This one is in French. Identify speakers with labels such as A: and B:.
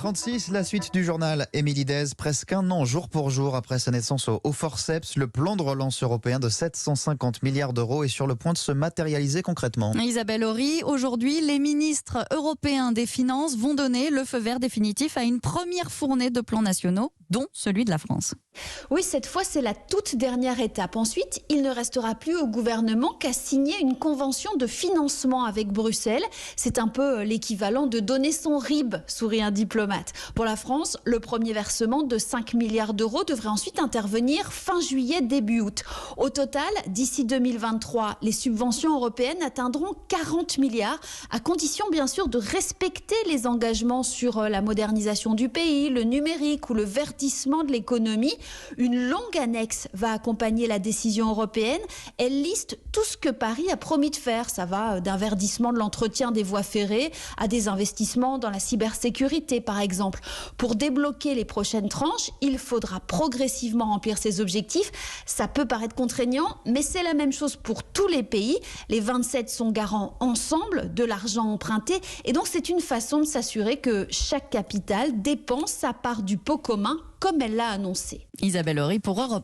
A: 7h36, la suite du journal. Émilie Dez, presque un an jour pour jour après sa naissance au forceps, le plan de relance européen de 750 milliards d'euros est sur le point de se matérialiser concrètement.
B: Isabelle Horry, aujourd'hui, les ministres européens des Finances vont donner le feu vert définitif à une première fournée de plans nationaux, dont celui de la France.
C: Oui, cette fois, c'est la toute dernière étape. Ensuite, il ne restera plus au gouvernement qu'à signer une convention de financement avec Bruxelles. C'est un peu l'équivalent de donner son RIB, sourit un diplomate. Pour la France, le premier versement de 5 milliards d'euros devrait ensuite intervenir fin juillet, début août. Au total, d'ici 2023, les subventions européennes atteindront 40 milliards, à condition bien sûr de respecter les engagements sur la modernisation du pays, le numérique ou le verdissement de l'économie. Une longue annexe va accompagner la décision européenne. Elle liste tout ce que Paris a promis de faire. Ça va d'un verdissement de l'entretien des voies ferrées à des investissements dans la cybersécurité, par exemple. Pour débloquer les prochaines tranches, il faudra progressivement remplir ces objectifs. Ça peut paraître contraignant, mais c'est la même chose pour tous les pays. Les 27 sont garants ensemble de l'argent emprunté. Et donc, c'est une façon de s'assurer que chaque capitale dépense sa part du pot commun comme elle l'a annoncé.
B: Isabelle Horry pour Europe.